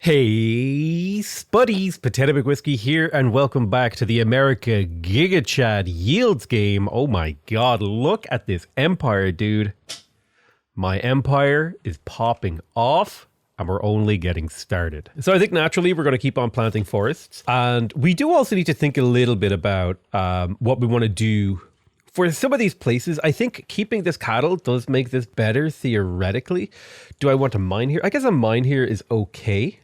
Hey, Spuddies, Potato McWhiskey here, and welcome back to the America Giga Chad Yields game. Oh my god, look at this empire, dude. My empire is popping off, and we're only getting started. So I think naturally we're going to keep on planting forests, and we do also need to think a little bit about what we want to do for some of these places. I think keeping this cattle does make this better theoretically. Do I want to mine here? I guess a mine here is okay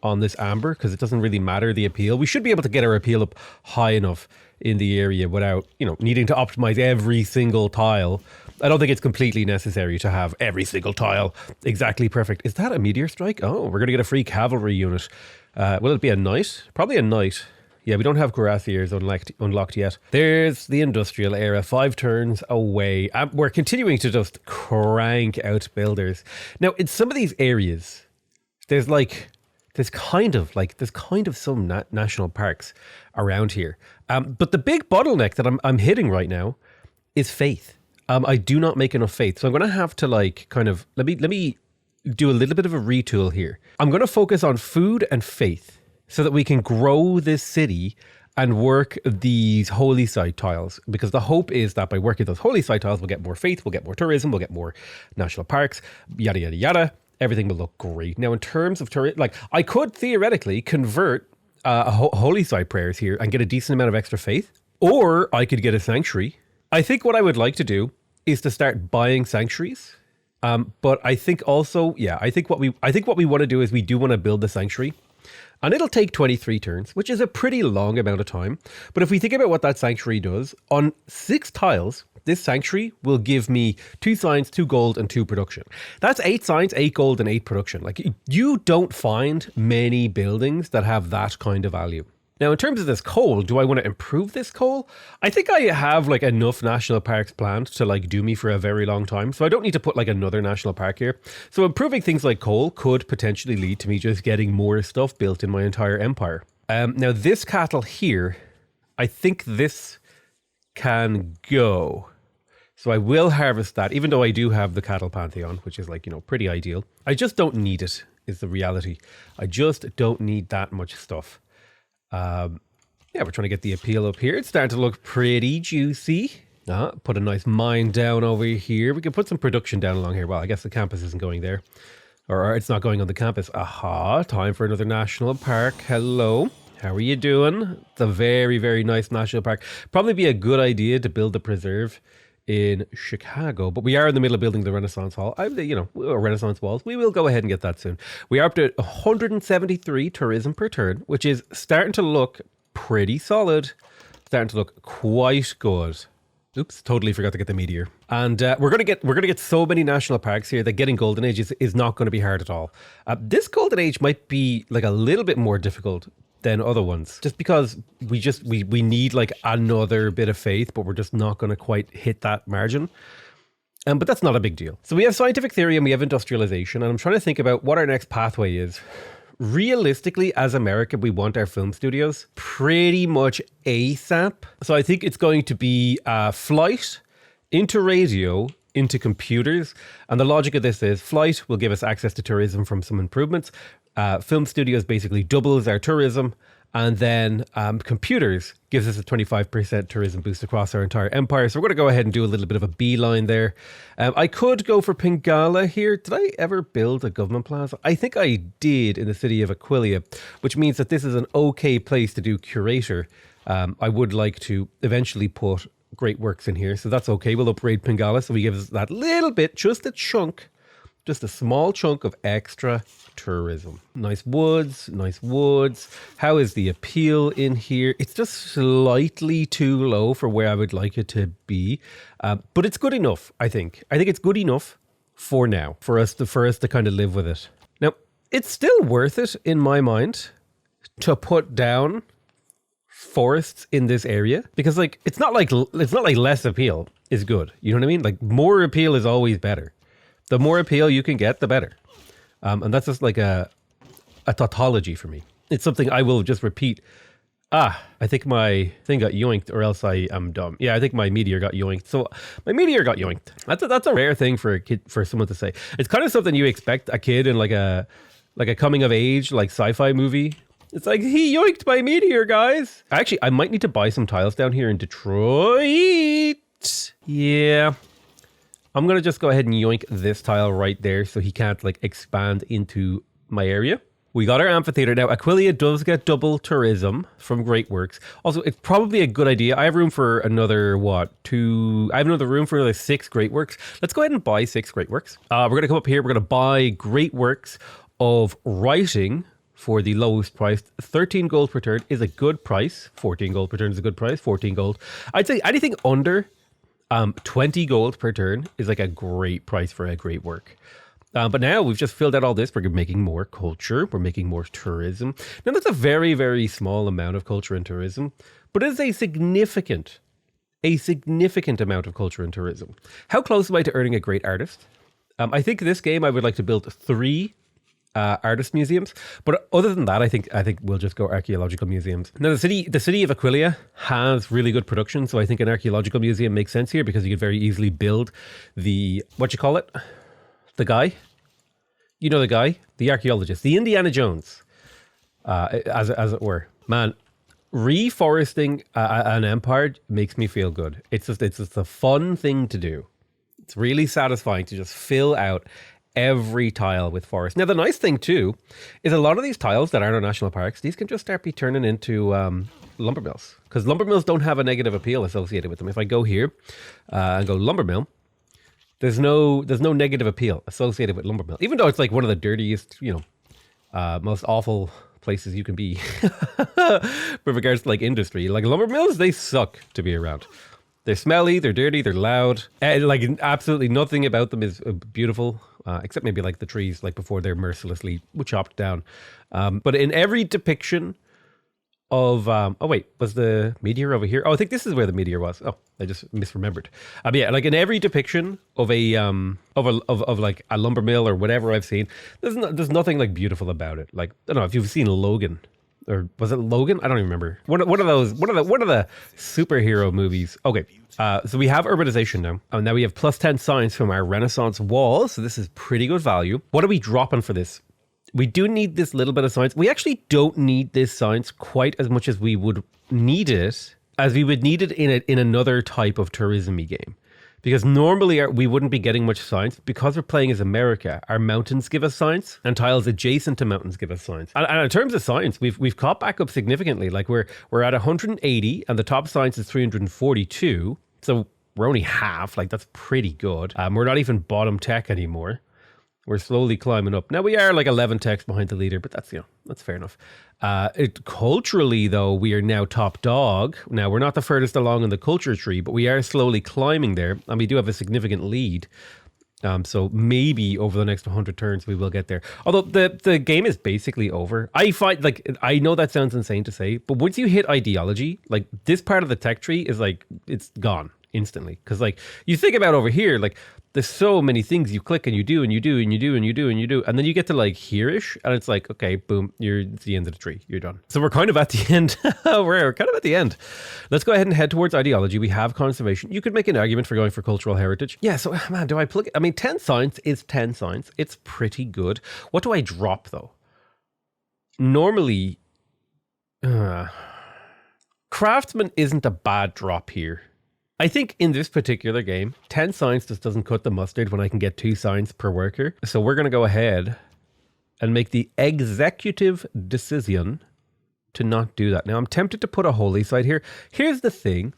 on this amber because it doesn't really matter the appeal. We should be able to get our appeal up high enough in the area without, needing to optimize every single tile. I don't think it's completely necessary to have every single tile exactly perfect. Is that a meteor strike? Oh, we're going to get a free cavalry unit. Will it be a knight? Probably a knight. Yeah, we don't have cuirassiers unlocked yet. There's the industrial era, 5 turns away. We're continuing to just crank out builders. Now, in some of these areas, there's kind of some national parks around here. But the big bottleneck that I'm hitting right now is faith. I do not make enough faith. So I'm going to have to let me do a little bit of a retool here. I'm going to focus on food and faith so that we can grow this city and work these holy site tiles, because the hope is that by working those holy site tiles, we'll get more faith, we'll get more tourism, we'll get more national parks, yada, yada, yada. Everything will look great. Now, in terms of I could theoretically convert holy site prayers here and get a decent amount of extra faith, or I could get a sanctuary. I think what I would like to do is to start buying sanctuaries. But I think also, I think what we want to do is we do want to build the sanctuary. And it'll take 23 turns, which is a pretty long amount of time. But if we think about what that sanctuary does, on 6 tiles, this sanctuary will give me 2 signs, 2 gold, and 2 production. That's 8 signs, 8 gold, and 8 production. You don't find many buildings that have that kind of value. Now, in terms of this coal, do I want to improve this coal? I think I have enough national parks planned to do me for a very long time. So I don't need to put another national park here. So improving things like coal could potentially lead to me just getting more stuff built in my entire empire. Now this cattle here, I think this can go. So I will harvest that, even though I do have the cattle pantheon, which is pretty ideal. I just don't need it, is the reality. I just don't need that much stuff. We're trying to get the appeal up here. It's starting to look pretty juicy. Put a nice mine down over here. We can put some production down along here. Well, I guess the campus isn't going there. Or it's not going on the campus. Aha, time for another national park. Hello. How are you doing? It's a very, very nice national park. Probably be a good idea to build a preserve in Chicago, but we are in the middle of building the Renaissance Hall. Renaissance walls. We will go ahead and get that soon. We are up to 173 tourism per turn, which is starting to look pretty solid. Starting to look quite good. Oops, totally forgot to get the meteor. And we're gonna get so many national parks here that getting Golden Age is not going to be hard at all. This Golden Age might be a little bit more difficult than other ones, just because we need another bit of faith, but we're just not going to quite hit that margin. But that's not a big deal. So we have scientific theory and we have industrialization, and I'm trying to think about what our next pathway is. Realistically, as America, we want our film studios pretty much ASAP. So I think it's going to be flight into radio into computers, and the logic of this is flight will give us access to tourism from some improvements. Film studios basically doubles our tourism, and then computers gives us a 25% tourism boost across our entire empire. So we're going to go ahead and do a little bit of a beeline there. I could go for Pingala here. Did I ever build a government plaza? I think I did in the city of Aquilia, which means that this is an okay place to do curator. I would like to eventually put great works in here, so that's okay. We'll upgrade Pingala, so he gives us that little bit, just a small chunk of extra tourism. Nice woods. How is the appeal in here? It's just slightly too low for where I would like it to be, but it's good enough. I think it's good enough for now for us to kind of live with it. Now, it's still worth it in my mind to put down forests in this area, because it's not like less appeal is good. You know what I mean? More appeal is always better. The more appeal you can get, the better. And that's just a tautology for me. It's something I will just repeat. I think my thing got yoinked, or else I am dumb. Yeah, I think my meteor got yoinked. So my meteor got yoinked. That's a rare thing for someone to say. It's kind of something you expect a kid in like a coming of age, like sci-fi movie. It's like, he yoinked my meteor, guys. Actually, I might need to buy some tiles down here in Detroit. Yeah. I'm going to just go ahead and yoink this tile right there so he can't like expand into my area. We got our amphitheater. Now, Aquilia does get double tourism from Great Works. Also, it's probably a good idea. I have room for another, I have another room for another 6 Great Works. Let's go ahead and buy 6 Great Works. We're going to come up here. We're going to buy Great Works of writing for the lowest price. 13 gold per turn is a good price. 14 gold per turn is a good price. 14 gold. I'd say anything under 20 gold per turn is like a great price for a great work. But now we've just filled out all this. We're making more culture. We're making more tourism. Now that's a very, very small amount of culture and tourism, but it is a significant amount of culture and tourism. How close am I to earning a great artist? I think this game I would like to build 3 artist museums, but other than that, I think we'll just go archaeological museums. Now the city of Aquilia has really good production, so I think an archaeological museum makes sense here because you could very easily build the the guy, the archaeologist, the Indiana Jones, as it were. Man, reforesting an empire makes me feel good. It's just a fun thing to do. It's really satisfying to just fill out every tile with forest. Now, the nice thing too is a lot of these tiles that aren't on national parks, these can just start be turning into lumber mills, because lumber mills don't have a negative appeal associated with them. If I go here and go lumber mill, there's no negative appeal associated with lumber mill, even though it's like one of the dirtiest, most awful places you can be with regards to like industry. Like lumber mills, they suck to be around. They're smelly, they're dirty, they're loud. Like absolutely nothing about them is beautiful, except maybe like the trees, like before they're mercilessly chopped down. But in every depiction of, was the meteor over here? Oh, I think this is where the meteor was. Oh, I just misremembered. Yeah, like in every depiction of a like a lumber mill or whatever I've seen, there's nothing like beautiful about it. Like, I don't know if you've seen Logan. Or was it Logan? I don't even remember. One of the superhero movies. Okay, so we have urbanization now. Now we have plus 10 science from our Renaissance wall. So this is pretty good value. What are we dropping for this? We do need this little bit of science. We actually don't need this science quite as much as we would need it, in another type of tourism-y game. Because normally we wouldn't be getting much science because we're playing as America. Our mountains give us science, and tiles adjacent to mountains give us science. And in terms of science, we've caught back up significantly. Like we're at 180, and the top science is 342. So we're only half. Like that's pretty good. We're not even bottom tech anymore. We're slowly climbing up. Now we are like 11 techs behind the leader, but that's fair enough. Culturally, though, we are now top dog. Now we're not the furthest along in the culture tree, but we are slowly climbing there, and we do have a significant lead. So maybe over the next 100 turns we will get there. Although the game is basically over. I know that sounds insane to say, but once you hit ideology, like this part of the tech tree is like it's gone instantly. Because like you think about over here, like there's so many things you click and you do and you do and you do and you do and you do, and then you get to like here-ish, and it's like, okay, boom, it's the end of the tree. You're done. So we're kind of at the end. We're kind of at the end. Let's go ahead and head towards ideology. We have conservation. You could make an argument for going for cultural heritage. Yeah. So man, do I plug? I mean, 10 science is 10 science. It's pretty good. What do I drop though? Normally, craftsman isn't a bad drop here. I think in this particular game, 10 science just doesn't cut the mustard when I can get 2 science per worker. So we're going to go ahead and make the executive decision to not do that. Now, I'm tempted to put a holy site here. Here's the thing.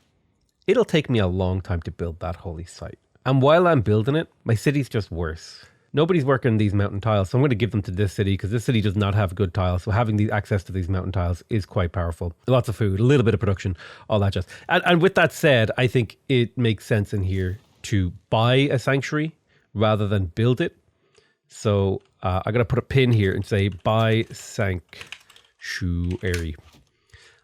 It'll take me a long time to build that holy site. And while I'm building it, my city's just worse. Nobody's working these mountain tiles, so I'm going to give them to this city because this city does not have good tiles. So having the access to these mountain tiles is quite powerful. Lots of food, a little bit of production, all that jazz. And with that said, I think it makes sense in here to buy a sanctuary rather than build it. So I'm going to put a pin here and say buy sanctuary.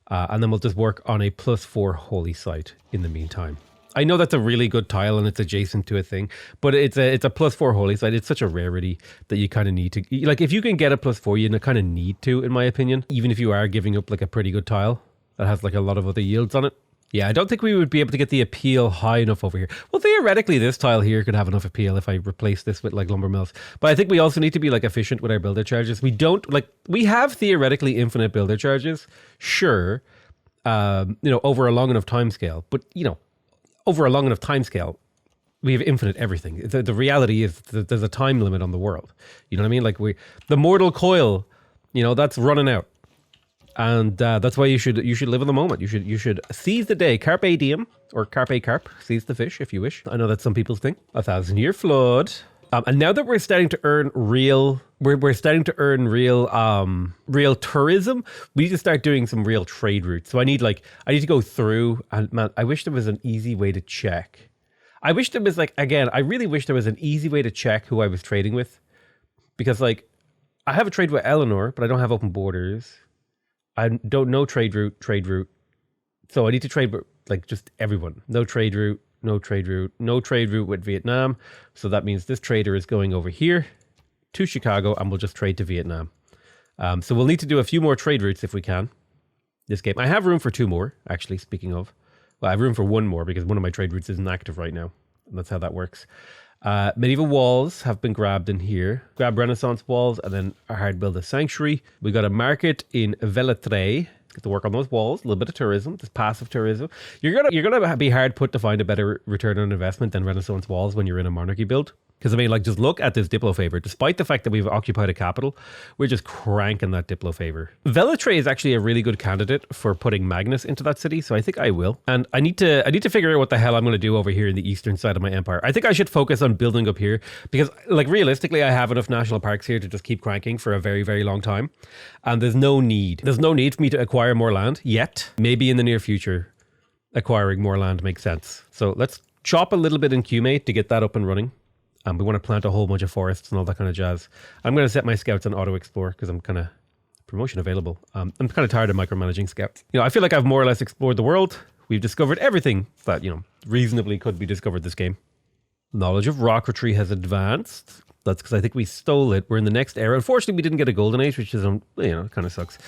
And then we'll just work on a +4 holy site in the meantime. I know that's a really good tile and it's adjacent to a thing, but it's a +4 holy site. It's such a rarity that you kind of need to, like if you can get a +4, you kind of need to, in my opinion, even if you are giving up like a pretty good tile that has like a lot of other yields on it. Yeah, I don't think we would be able to get the appeal high enough over here. Well, theoretically, this tile here could have enough appeal if I replace this with like lumber mills. But I think we also need to be like efficient with our builder charges. We don't like, we have theoretically infinite builder charges, sure, over a long enough time scale. But, over a long enough time scale, we have infinite everything. The reality is that there's a time limit on the world. You know what I mean? Like the mortal coil, that's running out. And that's why you should live in the moment. You should seize the day. Carpe diem or carpe carp. Seize the fish if you wish. I know that's some people's thing. 1,000-year flood. And now that we're starting to earn real, real tourism. We need to start doing some real trade routes. So I need to go through. And man, I wish there was an easy way to check. I wish there was I really wish there was an easy way to check who I was trading with, because I have a trade with Eleanor, but I don't have open borders. I don't know trade route. So I need to trade with just everyone. No trade route with Vietnam. So that means this trader is going over here to Chicago and we'll just trade to Vietnam. So we'll need to do a few more trade routes if we can this game. I have room for 2 more, actually, speaking of. Well, I have room for 1 more because one of my trade routes isn't active right now. And that's how that works. Medieval walls have been grabbed in here. Grab Renaissance walls and then hard build a sanctuary. We got a market in Velatré. Get to work on those walls. A little bit of tourism, just passive tourism. You're gonna be hard put to find a better return on investment than Renaissance walls when you're in a monarchy build. Because just look at this Diplo favor. Despite the fact that we've occupied a capital, we're just cranking that Diplo favor. Velatré is actually a really good candidate for putting Magnus into that city, so I think I will. And I need to figure out what the hell I'm going to do over here in the eastern side of my empire. I think I should focus on building up here because, realistically, I have enough national parks here to just keep cranking for a very, very long time. And there's no need for me to acquire more land yet. Maybe in the near future, acquiring more land makes sense. So let's chop a little bit in QMate to get that up and running. We want to plant a whole bunch of forests and all that kind of jazz. I'm going to set my scouts on auto explore because I'm kind of promotion available. I'm kind of tired of micromanaging scouts. I feel like I've more or less explored the world. We've discovered everything that, reasonably could be discovered this game. Knowledge of rocketry has advanced. That's because I think we stole it. We're in the next era. Unfortunately, we didn't get a golden age, which is, kind of sucks.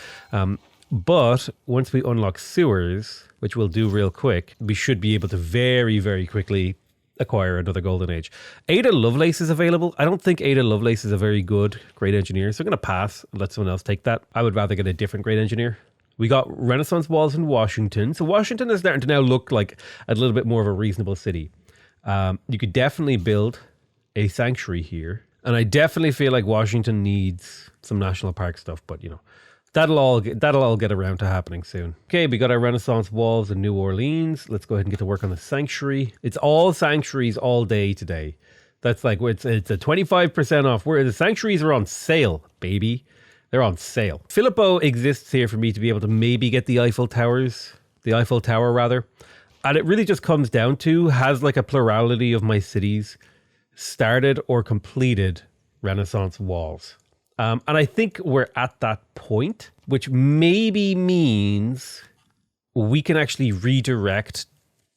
But once we unlock sewers, which we'll do real quick, we should be able to very, very quickly acquire another golden age. Ada Lovelace is available. I don't think Ada Lovelace is a very good great engineer, so I'm going to pass and let someone else take that. I would rather get a different great engineer. We got Renaissance walls in Washington. So Washington is starting to now look like a little bit more of a reasonable city. You could definitely build a sanctuary here. And I definitely feel like Washington needs some national park stuff, but that'll all get around to happening soon. Okay, we got our Renaissance walls in New Orleans. Let's go ahead and get to work on the sanctuary. It's all sanctuaries all day today. That's it's a 25% off. Where the sanctuaries are on sale, baby. They're on sale. Philippo exists here for me to be able to maybe get the Eiffel Tower rather. And it really just comes down to, has a plurality of my cities started or completed Renaissance walls. And I think we're at that point, which maybe means we can actually redirect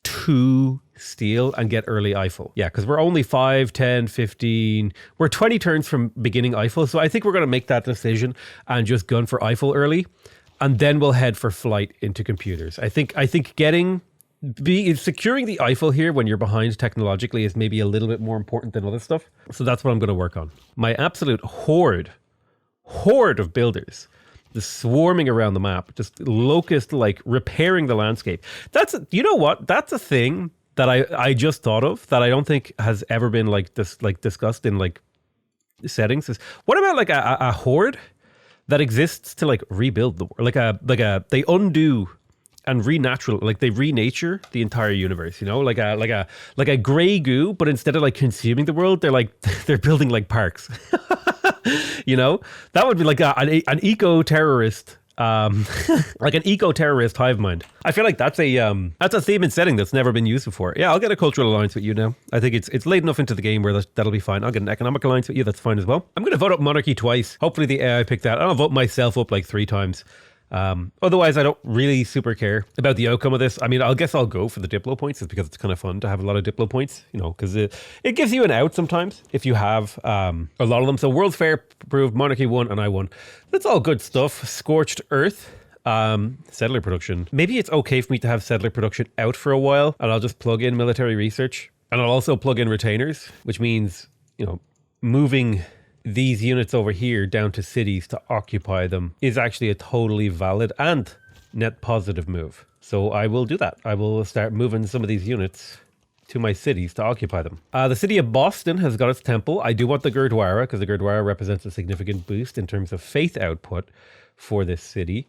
to steel and get early Eiffel. Yeah, because we're only 5, 10, 15. We're 20 turns from beginning Eiffel. So I think we're going to make that decision and just gun for Eiffel early. And then we'll head for flight into computers. I think securing the Eiffel here when you're behind technologically is maybe a little bit more important than other stuff. So that's what I'm going to work on. My absolute horde of builders just swarming around the map, just locust repairing the landscape. That's a thing that I just thought of that I don't think has ever been discussed in settings. Is what about a horde that exists to rebuild the world, they undo and they renature the entire universe, like a gray goo, but instead of consuming the world, they're building parks. That would be an eco-terrorist, an eco-terrorist hive mind. I feel like that's a theme and setting that's never been used before. Yeah, I'll get a cultural alliance with you now. I think it's late enough into the game where that'll be fine. I'll get an economic alliance with you. That's fine as well. I'm going to vote up monarchy twice. Hopefully the AI picked that. I'll vote myself up 3 times. Otherwise, I don't really super care about the outcome of this. I mean, I guess I'll go for the Diplo points just because it's kind of fun to have a lot of Diplo points, because it gives you an out sometimes if you have a lot of them. So World's Fair proved, Monarchy won, and I won. That's all good stuff. Scorched Earth. Settler production. Maybe it's okay for me to have settler production out for a while, and I'll just plug in military research. And I'll also plug in retainers, which means, moving these units over here down to cities to occupy them is actually a totally valid and net positive move. So I will do that. I will start moving some of these units to my cities to occupy them. The city of Boston has got its temple. I do want the Gurdwara because the Gurdwara represents a significant boost in terms of faith output for this city.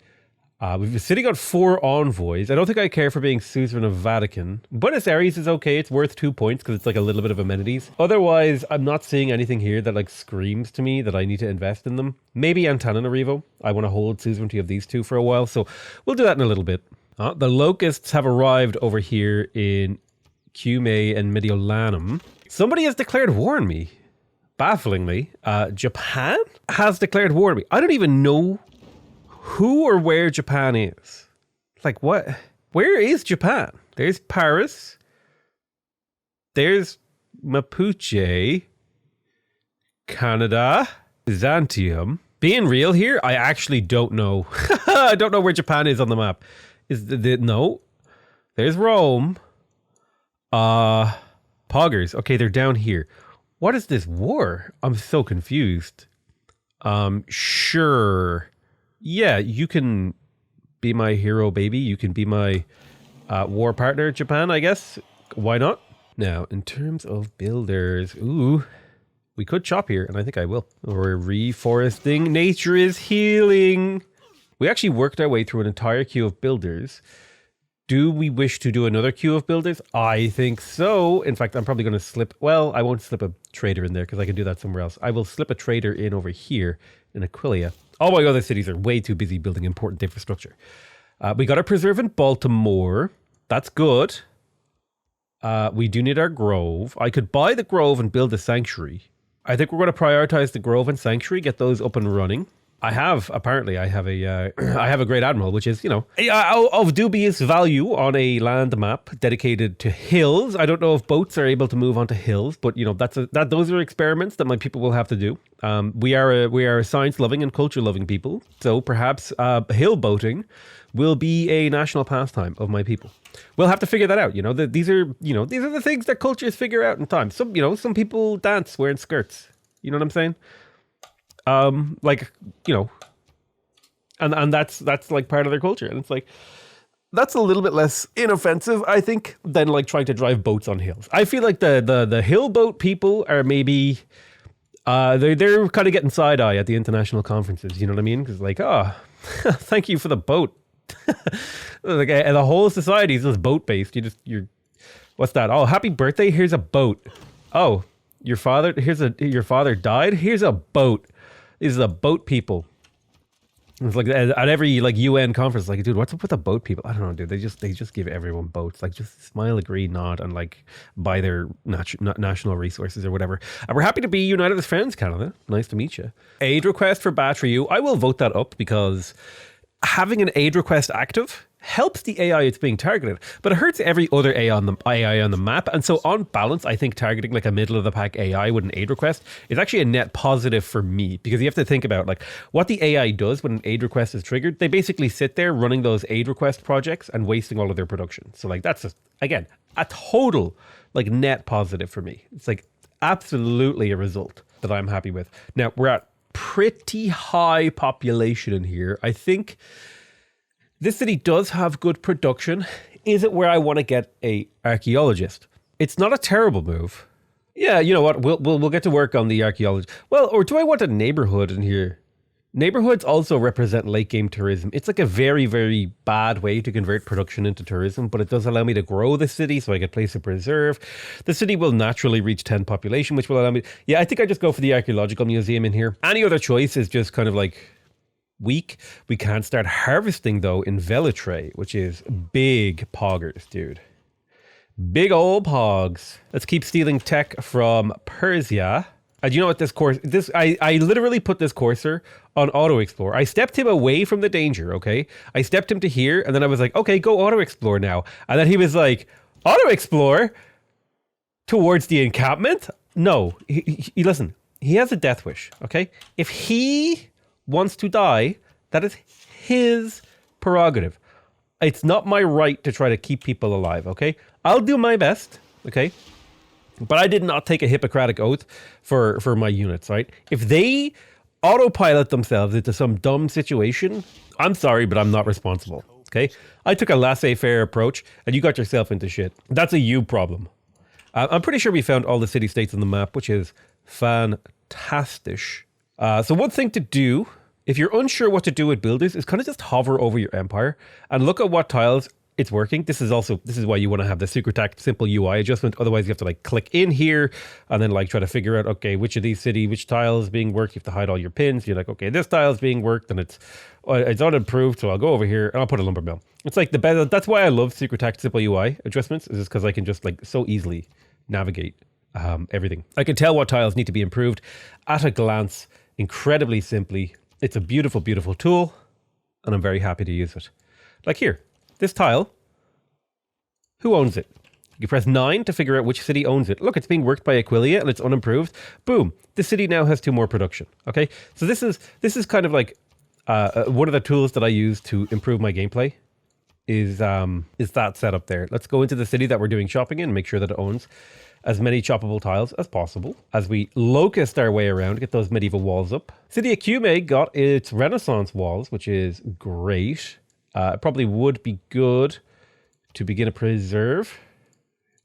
The city got 4 envoys. I don't think I care for being suzerain of Vatican. Buenos Aires is okay. It's worth 2 points because it's like a little bit of amenities. Otherwise, I'm not seeing anything here that like screams to me that I need to invest in them. Maybe Antananarivo. I want to hold suzerainty of these two for a while. So we'll do that in a little bit. The locusts have arrived over here in Cumae and Mediolanum. Somebody has declared war on me. Bafflingly. Japan has declared war on me. I don't even know who or where Japan is. Like what? Where is Japan? There's Paris. There's Mapuche. Canada. Byzantium. Being real here, I actually don't know. I don't know where Japan is on the map. No. There's Rome. Poggers. Okay, they're down here. What is this war? I'm so confused. Sure. Yeah, you can be my hero, baby. You can be my war partner, Japan, I guess. Why not? Now, in terms of builders, we could chop here, and I think I will. We're reforesting. Nature is healing. We actually worked our way through an entire queue of builders. Do we wish to do another queue of builders? I think so. In fact, I'm probably going to slip... Well, I won't slip a trader in there because I can do that somewhere else. I will slip a trader in over here in Aquilia. All my other cities are way too busy building important infrastructure. We got a preserve in Baltimore. That's good. We do need our grove. I could buy the grove and build a sanctuary. I think we're going to prioritize the grove and sanctuary, get those up and running. I have a great admiral, which is, of dubious value on a land map dedicated to hills. I don't know if boats are able to move onto hills, but those are experiments that my people will have to do. We are a science-loving and culture-loving people, so perhaps hill boating will be a national pastime of my people. We'll have to figure that out. These are the things that cultures figure out in time. Some people dance wearing skirts. You know what I'm saying? And that's like part of their culture, and it's like that's a little bit less inoffensive, I think, than like trying to drive boats on hills. I feel like the hill boat people are maybe they're kind of getting side eye at the international conferences. You know what I mean? Because like, thank you for the boat. Like the whole society is just boat based. You're what's that? Oh, happy birthday! Here's a boat. Oh, your father died. Here's a boat. These are the boat people. It's like at every like UN conference, like, dude, what's up with the boat people? I don't know, dude. They just give everyone boats. Like, just smile, agree, nod, and like buy their national resources or whatever. And we're happy to be united as friends, Canada. Nice to meet you. Aid request for Batriu. I will vote that up because having an aid request active helps the AI it's being targeted, but it hurts every other AI on the map. And so on balance, I think targeting like a middle of the pack AI with an aid request is actually a net positive for me, because you have to think about like what the AI does when an aid request is triggered. They basically sit there running those aid request projects and wasting all of their production. So like that's just, again, a total like net positive for me. It's like absolutely a result that I'm happy with. Now we're at pretty high population in here. I think this city does have good production. Is it where I want to get a archaeologist? It's not a terrible move. Yeah, you know what? We'll get to work on the archaeologist. Well, or do I want a neighborhood in here? Neighborhoods also represent late game tourism. It's like a very, very bad way to convert production into tourism, but it does allow me to grow the city so I can place a preserve. The city will naturally reach 10 population, which will allow me... Yeah, I think I just go for the archaeological museum in here. Any other choice is just kind of like weak. We can't start harvesting though in Velitrae, which is big poggers, dude. Big old pogs. Let's keep stealing tech from Persia. And you know what I literally put this cursor on auto explore. I stepped him away from the danger, okay? I stepped him to here, and then I was like, okay, go auto explore now. And then he was like, auto explore towards the encampment? No, he listen, he has a death wish, okay? If he wants to die, that is his prerogative. It's not my right to try to keep people alive, okay? I'll do my best, okay? But I did not take a Hippocratic oath for my units, right? If they autopilot themselves into some dumb situation, I'm sorry, but I'm not responsible, okay? I took a laissez-faire approach, and you got yourself into shit. That's a you problem. I'm pretty sure we found all the city-states on the map, which is fantastic. So one thing to do, if you're unsure what to do with builders, is kind of just hover over your empire and look at what tiles it's working. This is why you want to have the SuperTact simple UI adjustment. Otherwise, you have to like click in here and then like try to figure out, okay, which of these which tile is being worked. You have to hide all your pins. You're like, okay, this tile is being worked and it's unimproved. So I'll go over here and I'll put a lumber mill. It's like the best. That's why I love SuperTact simple UI adjustments, is just because I can just like so easily navigate everything. I can tell what tiles need to be improved at a glance, incredibly simply. It's a beautiful, beautiful tool, and I'm very happy to use it. Like here. This tile, who owns it? You press 9 to figure out which city owns it. Look, it's being worked by Aquilia and it's unimproved. Boom. This city now has 2 more production. Okay, so this is kind of like one of the tools that I use to improve my gameplay. Is that setup there? Let's go into the city that we're doing shopping in and make sure that it owns as many choppable tiles as possible. As we locust our way around, get those medieval walls up. City of Cume got its Renaissance walls, which is great. It probably would be good to begin a preserve.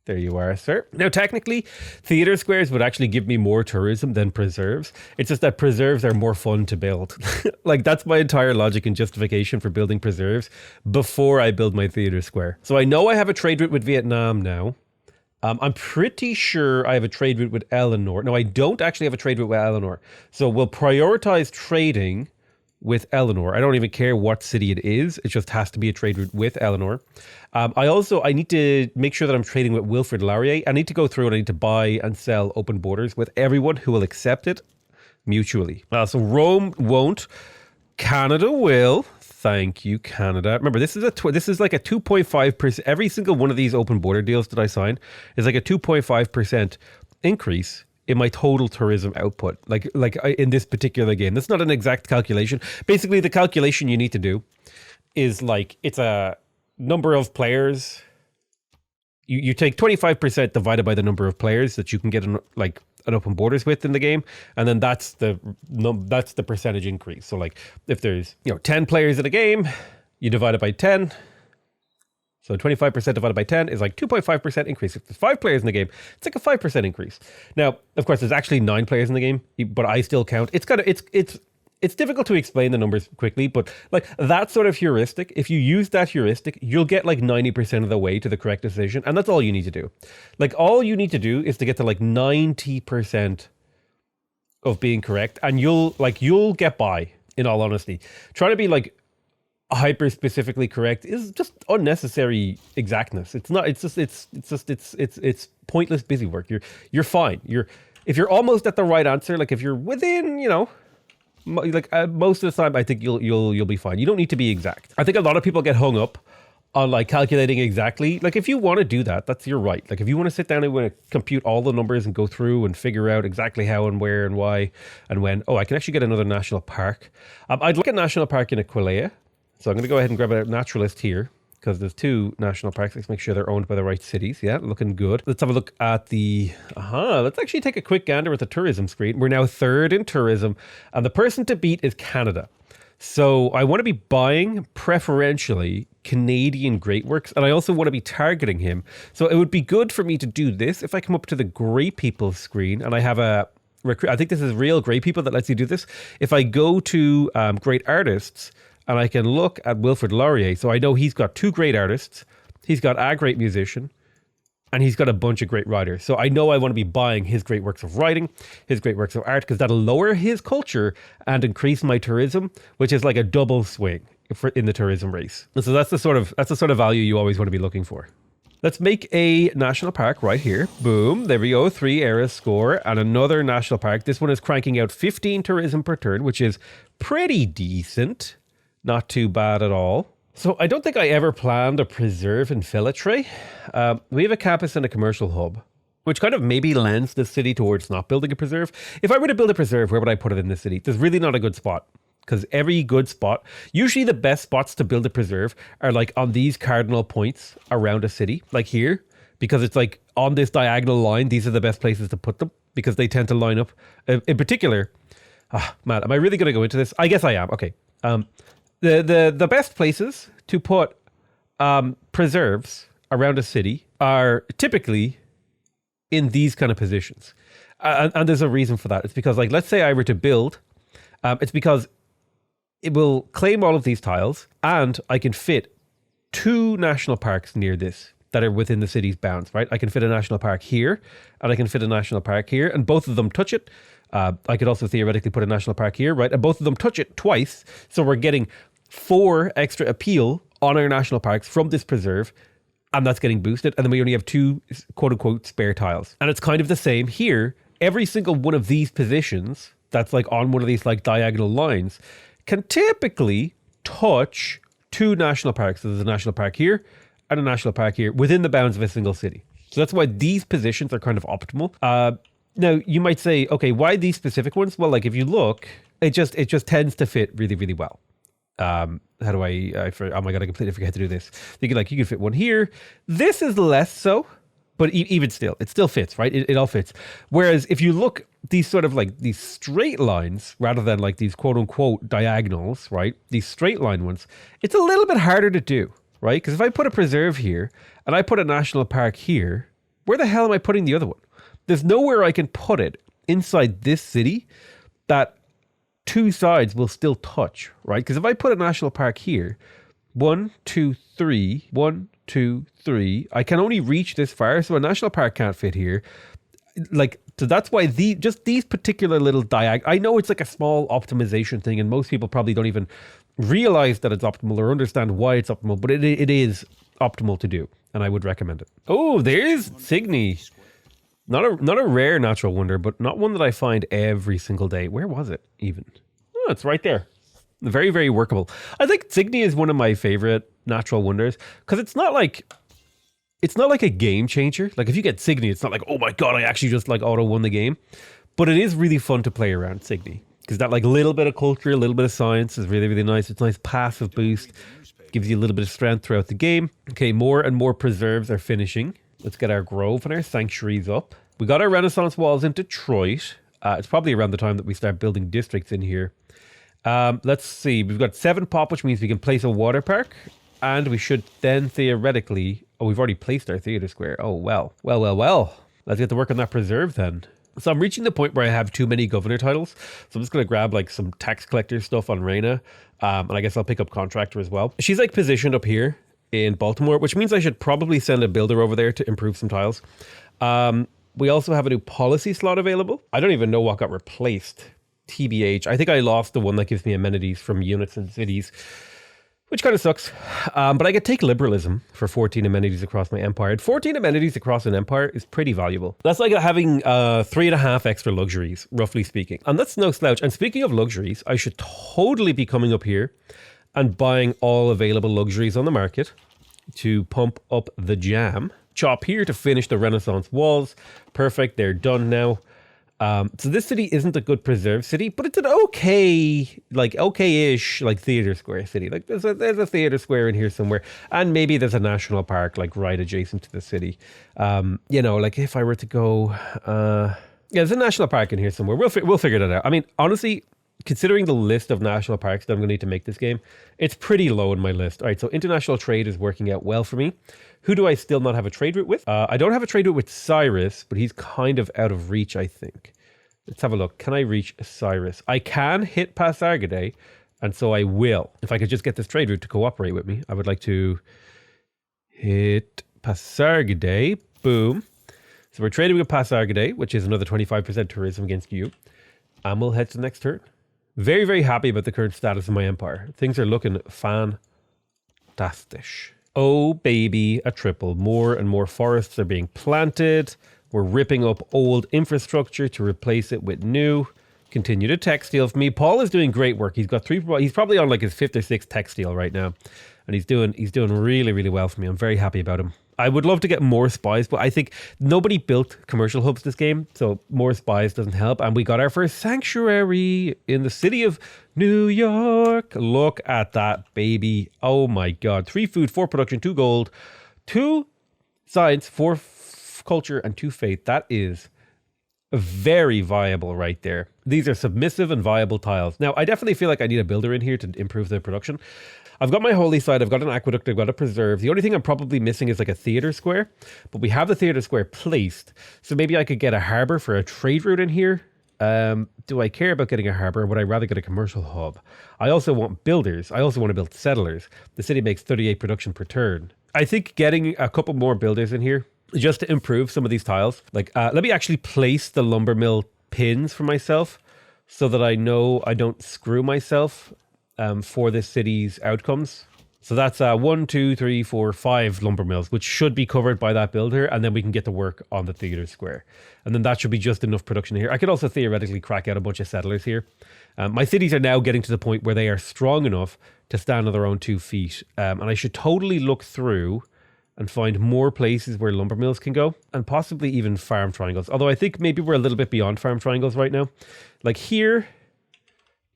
There you are, sir. Now, technically, theater squares would actually give me more tourism than preserves. It's just that preserves are more fun to build. Like, that's my entire logic and justification for building preserves before I build my theater square. So I know I have a trade route with Vietnam now. I'm pretty sure I have a trade route with Eleanor. No, I don't actually have a trade route with Eleanor. So we'll prioritize trading with Eleanor. I don't even care what city it is. It just has to be a trade route with Eleanor. I need to make sure that I'm trading with Wilfrid Laurier. I need to go through and I need to buy and sell open borders with everyone who will accept it mutually. So Rome won't. Canada will. Thank you, Canada. Remember, this is like a 2.5%. Every single one of these open border deals that I sign is like a 2.5% increase in my total tourism output, in this particular game. That's not an exact calculation. Basically, the calculation you need to do is like, it's a number of players. You take 25% divided by the number of players that you can get an open borders with in the game, and then that's the percentage increase. So like, if there's 10 players in a game, you divide it by 10. So 25% divided by 10 is like 2.5% increase. If there's 5 players in the game, it's like a 5% increase. Now, of course, there's actually 9 players in the game, but I still count. It's difficult to explain the numbers quickly, but like that sort of heuristic, if you use that heuristic, you'll get like 90% of the way to the correct decision, and that's all you need to do. Like, all you need to do is to get to like 90% of being correct, and you'll get by, in all honesty. Trying to be like hyper specifically correct is just unnecessary exactness. It's not. It's pointless busy work. You're fine. If you're almost at the right answer, like if you're within, most of the time, I think you'll be fine. You don't need to be exact. I think a lot of people get hung up on like calculating exactly. Like, if you want to do that, that's your right. Like, if you want to sit down and want to compute all the numbers and go through and figure out exactly how and where and why and when. Oh, I can actually get another national park. I'd like a national park in Aquileia. So I'm going to go ahead and grab a naturalist here, because there's 2 national parks. Let's make sure they're owned by the right cities. Yeah, looking good. Let's have a look at the... let's actually take a quick gander at the tourism screen. We're now 3rd in tourism, and the person to beat is Canada. So I want to be buying, preferentially, Canadian Great Works, and I also want to be targeting him. So it would be good for me to do this if I come up to the Great People screen, and I have a... I think this is Real Great People that lets you do this. If I go to Great Artists... and I can look at Wilfrid Laurier. So I know he's got 2 great artists. He's got a great musician. And he's got a bunch of great writers. So I know I want to be buying his great works of writing, his great works of art, because that'll lower his culture and increase my tourism, which is like a double swing in the tourism race. And so that's the sort of value you always want to be looking for. Let's make a national park right here. Boom. There we go. 3 eras score and another national park. This one is cranking out 15 tourism per turn, which is pretty decent. Not too bad at all. So I don't think I ever planned a preserve in Philitre. We have a campus and a commercial hub, which kind of maybe lends the city towards not building a preserve. If I were to build a preserve, where would I put it in the city? There's really not a good spot, because every good spot, usually the best spots to build a preserve are like on these cardinal points around a city, like here, because it's like on this diagonal line. These are the best places to put them because they tend to line up. In particular, man, am I really going to go into this? I guess I am. Okay. The best places to put preserves around a city are typically in these kind of positions. And there's a reason for that. It's because, like, let's say I were to build, it's because it will claim all of these tiles and I can fit 2 national parks near this that are within the city's bounds, right? I can fit a national park here and I can fit a national park here, and both of them touch it. I could also theoretically put a national park here, right? And both of them touch it twice. So we're getting 4 extra appeal on our national parks from this preserve, and that's getting boosted. And then we only have 2 quote unquote spare tiles. And it's kind of the same here. Every single one of these positions that's like on one of these like diagonal lines can typically touch 2 national parks. So there's a national park here and a national park here within the bounds of a single city. So that's why these positions are kind of optimal. Now you might say, okay, why these specific ones? Well, like if you look, it just tends to fit really, really well. How do oh my God, I completely forget to do this. You can fit one here. This is less so, but even still, it still fits, right? It all fits. Whereas if you look, these sort of like these straight lines, rather than like these quote unquote diagonals, right? These straight line ones, it's a little bit harder to do, right? Because if I put a preserve here and I put a national park here, where the hell am I putting the other one? There's nowhere I can put it inside this city that 2 sides will still touch, right? Because if I put a national park here, 1, 2, 3, 1, 2, 3, I can only reach this far, so a national park can't fit here. Like, so that's why these particular little I know it's like a small optimization thing, and most people probably don't even realize that it's optimal or understand why it's optimal, but it is optimal to do, and I would recommend it. Oh, there's Signy. Not a rare natural wonder, but not one that I find every single day. Where was it even? Oh, it's right there. Very, very workable. I think Signy is one of my favorite natural wonders because it's not like a game changer. Like if you get Signy, it's not like, oh my God, I actually just like auto won the game. But it is really fun to play around Signy because that like little bit of culture, a little bit of science is really, really nice. It's a nice passive boost. Gives you a little bit of strength throughout the game. Okay, more and more preserves are finishing. Let's get our grove and our sanctuaries up. We got our Renaissance walls in Detroit. It's probably around the time that we start building districts in here. Let's see. We've got 7 pop, which means we can place a water park. And we should then theoretically... Oh, we've already placed our theater square. Oh, well. Well. Let's get to work on that preserve then. So I'm reaching the point where I have too many governor titles. So I'm just going to grab like some tax collector stuff on Reina. And I guess I'll pick up contractor as well. She's like positioned up here in Baltimore, which means I should probably send a builder over there to improve some tiles. We also have a new policy slot available. I don't even know what got replaced. TBH. I think I lost the one that gives me amenities from units and cities, which kind of sucks. But I could take liberalism for 14 amenities across my empire. And 14 amenities across an empire is pretty valuable. That's like having 3.5 extra luxuries, roughly speaking. And that's no slouch. And speaking of luxuries, I should totally be coming up here and buying all available luxuries on the market to pump up the jam. Chop here to finish the Renaissance walls. Perfect, they're done now. So this city isn't a good preserve city, but it's an okay-ish, like theater square city. Like there's a theater square in here somewhere, and maybe there's a national park like right adjacent to the city. Like if I were to go, there's a national park in here somewhere. We'll figure that out. I mean, honestly, considering the list of national parks that I'm going to need to make this game, it's pretty low on my list. All right, so international trade is working out well for me. Who do I still not have a trade route with? I don't have a trade route with Cyrus, but he's kind of out of reach, I think. Let's have a look. Can I reach Cyrus? I can hit Pasargadae, and so I will. If I could just get this trade route to cooperate with me, I would like to hit Pasargadae. Boom. So we're trading with Pasargadae, which is another 25% tourism against you. And we'll head to the next turn. Very, very happy about the current status of my empire. Things are looking fantastic. Oh, baby, a triple. More and more forests are being planted. We're ripping up old infrastructure to replace it with new. Continue to textile for me. Paul is doing great work. He's got 3. He's probably on like his 5th or 6th textile right now. And he's doing really, really well for me. I'm very happy about him. I would love to get more spies, but I think nobody built commercial hubs this game, so more spies doesn't help. And we got our first sanctuary in the city of New York. Look at that, baby. Oh my God. 3 food, 4 production, 2 gold, 2 science, 4 culture, and 2 faith. That is very viable right there. These are submissive and viable tiles. Now, I definitely feel like I need a builder in here to improve the production. I've got my holy site, I've got an aqueduct, I've got a preserve. The only thing I'm probably missing is like a theater square, but we have the theater square placed. So maybe I could get a harbor for a trade route in here. Do I care about getting a harbor? Would I rather get a commercial hub? I also want builders. I also want to build settlers. The city makes 38 production per turn. I think getting a couple more builders in here just to improve some of these tiles. Like, let me actually place the lumber mill pins for myself so that I know I don't screw myself for this city's outcomes. So that's 1, 2, 3, 4, 5 lumber mills, which should be covered by that builder, and then we can get to work on the theater square. And then that should be just enough production here. I could also theoretically crack out a bunch of settlers here. My cities are now getting to the point where they are strong enough to stand on their own 2 feet. And I should totally look through and find more places where lumber mills can go, and possibly even farm triangles. Although I think maybe we're a little bit beyond farm triangles right now. Like here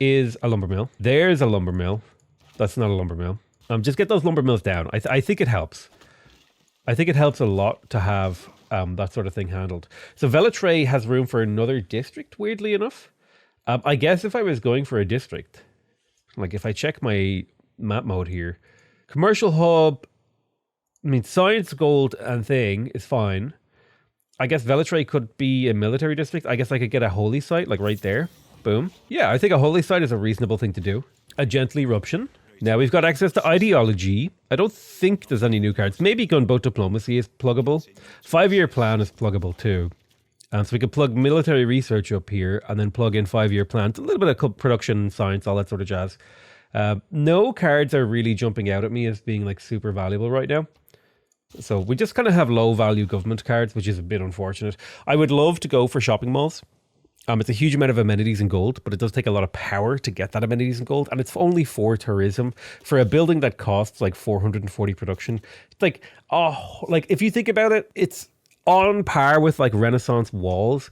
is a lumber mill. There's a lumber mill. That's not a lumber mill. Just get those lumber mills down. I think it helps. I think it helps a lot to have that sort of thing handled. So Velitrae has room for another district, weirdly enough. I guess if I was going for a district, like if I check my map mode here, commercial hub, I mean, science, gold, and thing is fine. I guess Velitrae could be a military district. I guess I could get a holy site, like right there. Boom. Yeah, I think a holy site is a reasonable thing to do. A gentle eruption. Now we've got access to ideology. I don't think there's any new cards. Maybe gunboat diplomacy is pluggable. 5-year plan is pluggable too. So we could plug military research up here and then plug in 5-year plan. It's a little bit of production, science, all that sort of jazz. No cards are really jumping out at me as being like super valuable right now. So we just kind of have low value government cards, which is a bit unfortunate. I would love to go for shopping malls. It's a huge amount of amenities in gold, but it does take a lot of power to get that amenities in gold. And it's only for tourism. For a building that costs like 440 production, it's like, like if you think about it, it's on par with like Renaissance walls,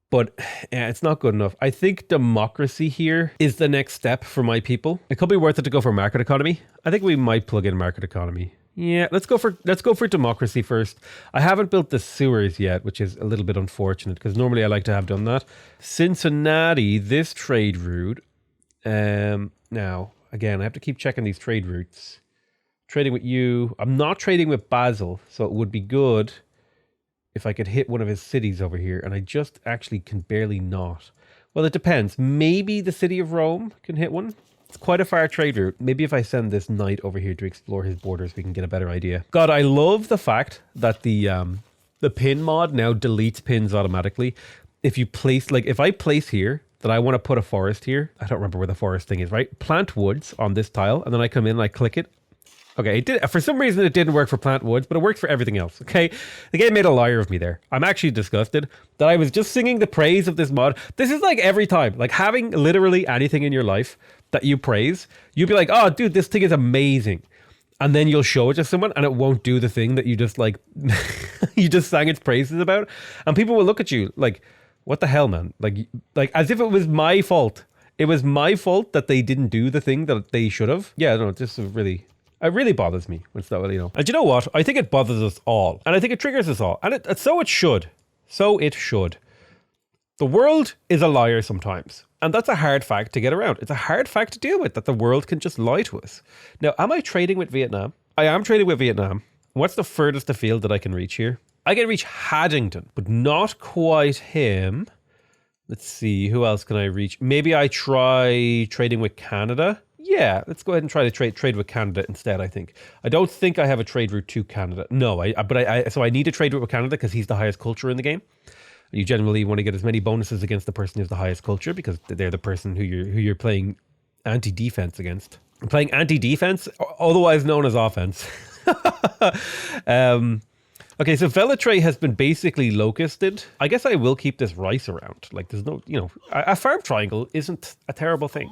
but yeah, it's not good enough. I think democracy here is the next step for my people. It could be worth it to go for market economy. I think we might plug in market economy. Yeah, let's go for democracy first. I haven't built the sewers yet, which is a little bit unfortunate because normally I like to have done that. Cincinnati, this trade route. Now, again, I have to keep checking these trade routes. Trading with you. I'm not trading with Basel, so it would be good if I could hit one of his cities over here, and I just actually can barely not. Well, it depends. Maybe the city of Rome can hit one. It's quite a far trade route. Maybe if I send this knight over here to explore his borders, we can get a better idea. God, I love the fact that the pin mod now deletes pins automatically. If you place, like if I place here that I want to put a forest here, I don't remember where the forest thing is, right? Plant woods on this tile, and then I come in and I click it. Okay, it did. For some reason, it didn't work for plant woods, but it worked for everything else. Okay, the game made a liar of me there. I'm actually disgusted that I was just singing the praise of this mod. This is like every time, like having literally anything in your life that you praise, you'd be like, oh, dude, this thing is amazing. And then you'll show it to someone and it won't do the thing that you just like, you just sang its praises about. And people will look at you like, what the hell, man? Like as if it was my fault. It was my fault that they didn't do the thing that they should have. Yeah, no, this is really... It really bothers me when it's not, you know. And you know what? I think it bothers us all. And I think it triggers us all. And so it should. So it should. The world is a liar sometimes. And that's a hard fact to get around. It's a hard fact to deal with, that the world can just lie to us. Now, am I trading with Vietnam? I am trading with Vietnam. What's the furthest afield that I can reach here? I can reach Haddington, but not quite him. Let's see, who else can I reach? Maybe I try trading with Canada. Yeah, let's go ahead and try to trade with Canada instead, I think. I don't think I have a trade route to Canada. No, so I need to trade route with Canada because he's the highest culture in the game. You generally want to get as many bonuses against the person who's the highest culture because they're the person who you're playing anti-defense against. I'm playing anti-defense, otherwise known as offense. Okay, so Velitrae has been basically locusted. I guess I will keep this rice around. Like, there's no, you know, a farm triangle isn't a terrible thing.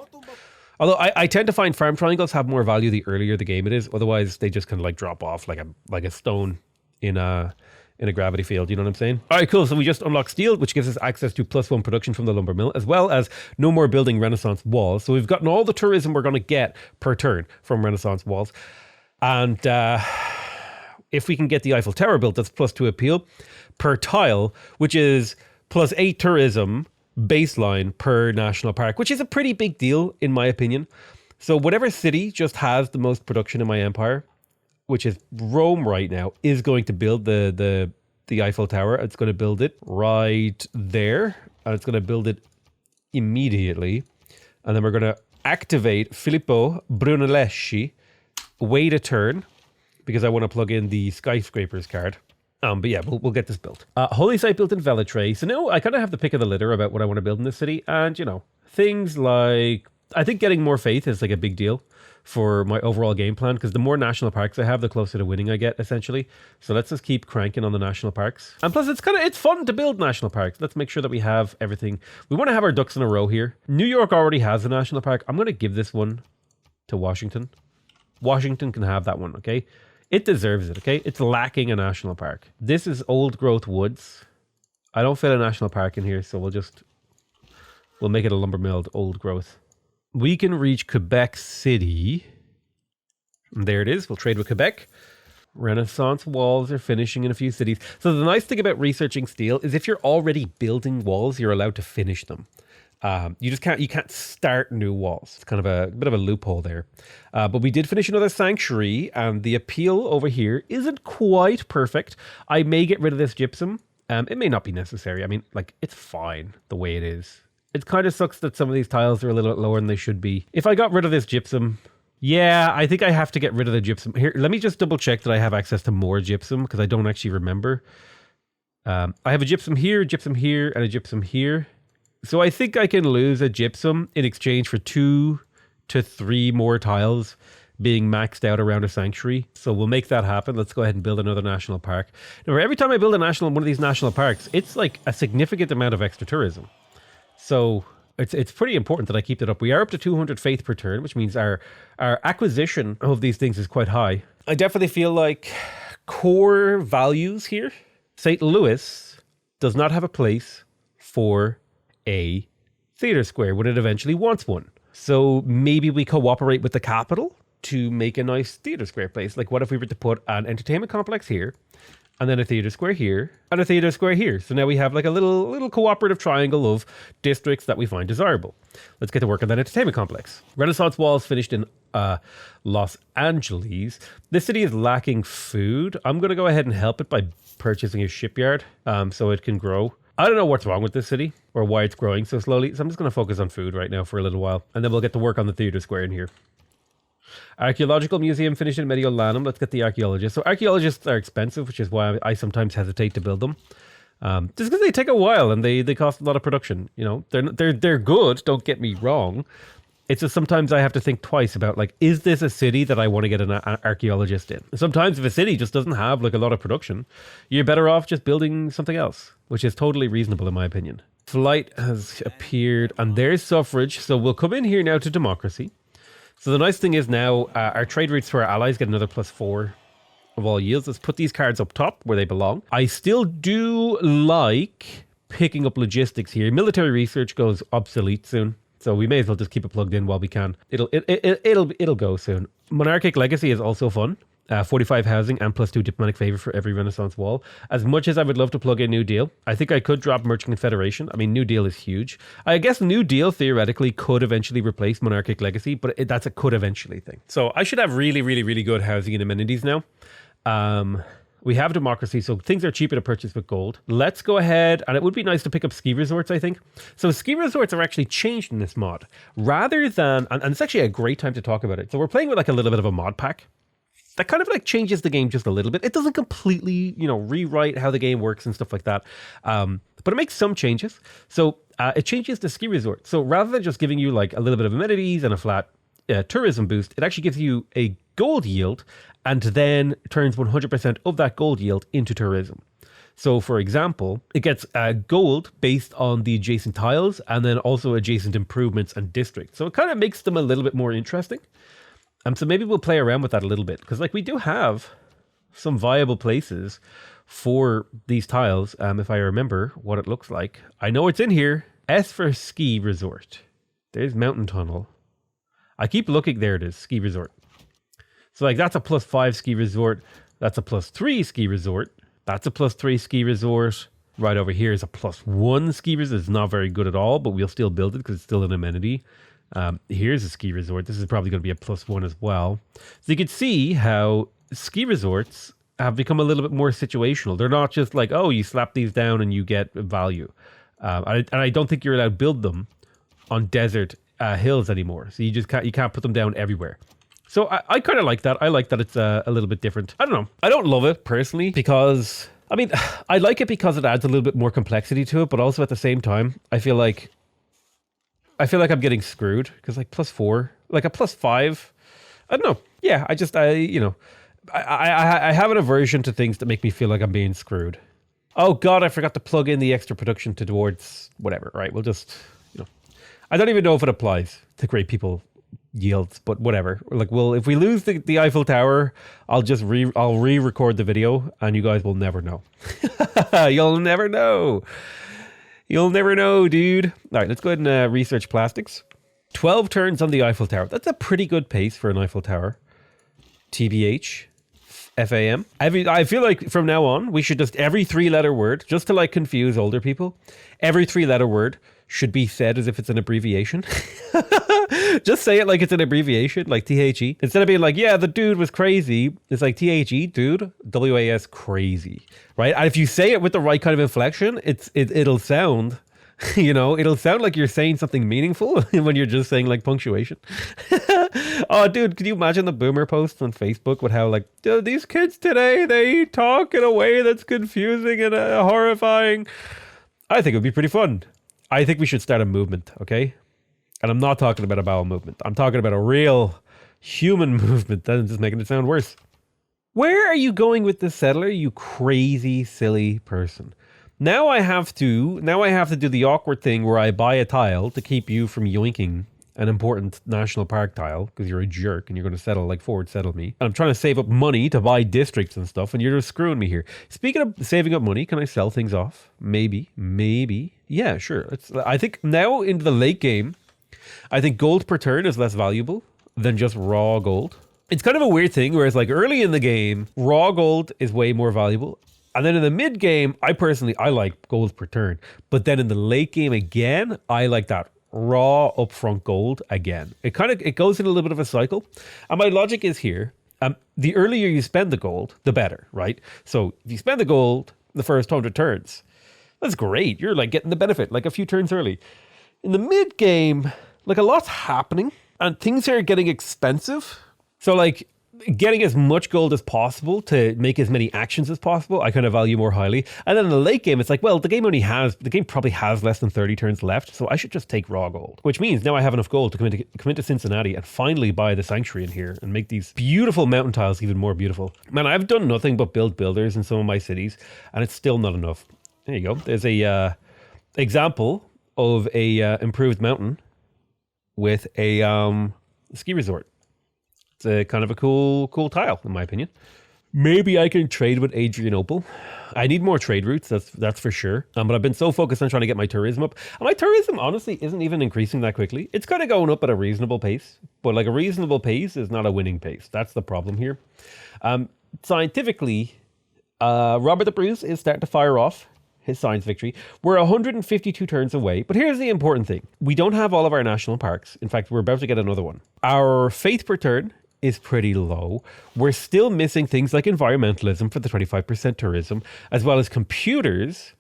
Although I tend to find farm triangles have more value the earlier the game it is. Otherwise, they just kind of like drop off like a stone in a gravity field. You know what I'm saying? All right, cool. So we just unlocked steel, which gives us access to +1 production from the lumber mill, as well as no more building Renaissance walls. So we've gotten all the tourism we're going to get per turn from Renaissance walls. And if we can get the Eiffel Tower built, that's +2 appeal per tile, which is +8 tourism baseline per national park, which is a pretty big deal in my opinion. So whatever city just has the most production in my empire, which is Rome right now, is going to build the Eiffel Tower. It's going to build it right there, and it's going to build it immediately. And then we're going to activate Filippo Brunelleschi, wait a turn, because I want to plug in the skyscrapers card. But yeah, we'll get this built. Holy Site built in Velitrae. So now I kind of have the pick of the litter about what I want to build in this city. And, you know, things like, I think getting more faith is like a big deal for my overall game plan, because the more national parks I have, the closer to winning I get, essentially. So let's just keep cranking on the national parks. And plus, it's fun to build national parks. Let's make sure that we have everything. We want to have our ducks in a row here. New York already has a national park. I'm going to give this one to Washington. Washington can have that one, okay? It deserves it, okay? It's lacking a national park. This is old growth woods. I don't fit a national park in here, so we'll make it a lumber milled old growth. We can reach Quebec City. There it is. We'll trade with Quebec. Renaissance walls are finishing in a few cities. So the nice thing about researching steel is if you're already building walls, you're allowed to finish them. You can't start new walls. It's kind of a bit of a loophole there. But we did finish another sanctuary, and the appeal over here isn't quite perfect. I may get rid of this gypsum. It may not be necessary. I mean, like, it's fine the way it is. It kind of sucks that some of these tiles are a little bit lower than they should be. If I got rid of this gypsum, yeah, I think I have to get rid of the gypsum. Here, let me just double check that I have access to more gypsum, because I don't actually remember. I have a gypsum here, and a gypsum here. So I think I can lose a gypsum in exchange for 2 to 3 more tiles being maxed out around a sanctuary. So we'll make that happen. Let's go ahead and build another national park. Now, every time I build one of these national parks, it's like a significant amount of extra tourism. So it's pretty important that I keep that up. We are up to 200 faith per turn, which means our acquisition of these things is quite high. I definitely feel like core values here. St. Louis does not have a place for a theater square when it eventually wants one. So maybe we cooperate with the capital to make a nice theater square place. Like, what if we were to put an entertainment complex here, and then a theater square here, and a theater square here? So now we have like a little cooperative triangle of districts that we find desirable. Let's get to work on that entertainment complex. Renaissance walls finished in Los Angeles. This city is lacking food. I'm going to go ahead and help it by purchasing a shipyard so it can grow. I don't know what's wrong with this city or why it's growing so slowly. So I'm just going to focus on food right now for a little while. And then we'll get to work on the theater square in here. Archaeological Museum finished in Mediolanum. Let's get the archaeologists. So archaeologists are expensive, which is why I sometimes hesitate to build them. Just because they take a while and they cost a lot of production. You know, they're good, don't get me wrong. It's just sometimes I have to think twice about, like, is this a city that I want to get an archaeologist in? Sometimes if a city just doesn't have like a lot of production, you're better off just building something else, which is totally reasonable in my opinion. Flight has appeared and there's suffrage. So we'll come in here now to democracy. So the nice thing is now our trade routes to our allies get another +4 of all yields. Let's put these cards up top where they belong. I still do like picking up logistics here. Military research goes obsolete soon, so we may as well just keep it plugged in while we can. It'll go soon. Monarchic Legacy is also fun. 45 housing and +2 diplomatic favor for every Renaissance wall. As much as I would love to plug in New Deal, I think I could drop Merchant Confederation. I mean, New Deal is huge. I guess New Deal theoretically could eventually replace Monarchic Legacy, but that's a could eventually thing. So I should have really, really, really good housing and amenities now. We have democracy, so things are cheaper to purchase with gold. Let's go ahead, and it would be nice to pick up ski resorts, I think. So ski resorts are actually changed in this mod. Rather than, and it's actually a great time to talk about it. So we're playing with like a little bit of a mod pack. That kind of like changes the game just a little bit. It doesn't completely, rewrite how the game works and stuff like that. But it makes some changes. So it changes the ski resort. So rather than just giving you like a little bit of amenities and a flat tourism boost, it actually gives you a gold yield and then turns 100% of that gold yield into tourism. So for example, it gets gold based on the adjacent tiles and then also adjacent improvements and districts. So it kind of makes them a little bit more interesting. So maybe we'll play around with that a little bit, because like we do have some viable places for these tiles, if I remember what it looks like. I know it's in here. S for ski resort. There's mountain tunnel. I keep looking. There it is, ski resort. So like that's a +5 ski resort. That's a +3 ski resort. That's a +3 ski resort. Right over here is a +1 ski resort. It's not very good at all, but we'll still build it because it's still an amenity. Here's a ski resort. This is probably going to be a +1 as well. So you can see how ski resorts have become a little bit more situational. They're not just like, oh, you slap these down and you get value. And I don't think you're allowed to build them on desert hills anymore. So you can't put them down everywhere. So I kind of like that. I like that it's a little bit different. I don't know. I don't love it personally because, I mean, I like it because it adds a little bit more complexity to it, but also at the same time, I feel like I'm getting screwed because like +4, like a +5, I don't know. Yeah, I have an aversion to things that make me feel like I'm being screwed. Oh God, I forgot to plug in the extra production towards whatever, right? We'll just, I don't even know if it applies to Great People yields, but whatever. Like, well, if we lose the Eiffel Tower, I'll re-record the video and you guys will never know. You'll never know. You'll never know, dude. All right, let's go ahead and research plastics. 12 turns on the Eiffel Tower. That's a pretty good pace for an Eiffel Tower. TBH. FAM. I feel like from now on, we should just, every 3-letter word, just to like confuse older people, every 3-letter word should be said as if it's an abbreviation. Just say it like it's an abbreviation, like THE. Instead of being like, yeah, the dude was crazy, it's like THE, dude, WAS, crazy, right? And if you say it with the right kind of inflection, it'll sound, it'll sound like you're saying something meaningful when you're just saying like punctuation. Oh, dude, could you imagine the boomer posts on Facebook with how like, these kids today, they talk in a way that's confusing and horrifying. I think it would be pretty fun. I think we should start a movement, okay? And I'm not talking about a bowel movement. I'm talking about a real human movement. That's just making it sound worse. Where are you going with this settler, you crazy, silly person? Now I have to do the awkward thing where I buy a tile to keep you from yoinking an important national park tile because you're a jerk and you're going to settle me. And I'm trying to save up money to buy districts and stuff and you're just screwing me here. Speaking of saving up money, can I sell things off? Maybe. Yeah, sure. I think now into the late game, I think gold per turn is less valuable than just raw gold. It's kind of a weird thing where it's like early in the game, raw gold is way more valuable. And then in the mid game, I like gold per turn. But then in the late game again, I like that raw upfront gold again. It goes in a little bit of a cycle. And my logic is here, the earlier you spend the gold, the better, right? So if you spend the gold the first 100 turns, that's great. You're like getting the benefit like a few turns early. In the mid game, like a lot's happening and things are getting expensive. So like getting as much gold as possible to make as many actions as possible, I kind of value more highly. And then in the late game, it's like, well, the game probably has less than 30 turns left, so I should just take raw gold. Which means now I have enough gold to come into Cincinnati and finally buy the sanctuary in here and make these beautiful mountain tiles even more beautiful. Man, I've done nothing but build builders in some of my cities, and it's still not enough. There you go. There's a example of a improved mountain with a ski resort. It's a kind of a cool tile, in my opinion. Maybe I can trade with Adrianople. I need more trade routes, that's for sure. But I've been so focused on trying to get my tourism up. And my tourism, honestly, isn't even increasing that quickly. It's kind of going up at a reasonable pace. But like a reasonable pace is not a winning pace. That's the problem here. Scientifically, Robert the Bruce is starting to fire off his science victory. We're 152 turns away. But here's the important thing. We don't have all of our national parks. In fact, we're about to get another one. Our faith per turn is pretty low. We're still missing things like environmentalism for the 25% tourism, as well as computers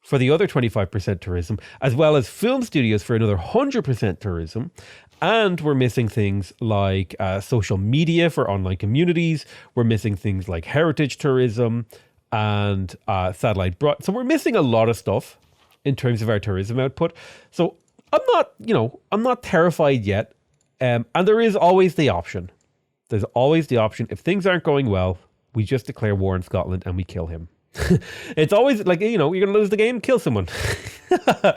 for the other 25% tourism, as well as film studios for another 100% tourism. And we're missing things like social media for online communities. We're missing things like heritage tourism and satellite broad. So we're missing a lot of stuff in terms of our tourism output. So I'm not terrified yet. And there is always the option. There's always the option. If things aren't going well, we just declare war on Scotland and we kill him. It's always like, you're going to lose the game, kill someone. All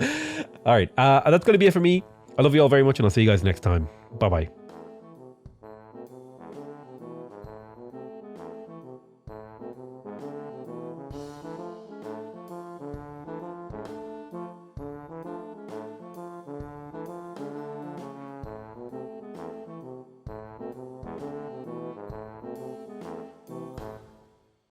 right. That's going to be it for me. I love you all very much and I'll see you guys next time. Bye-bye.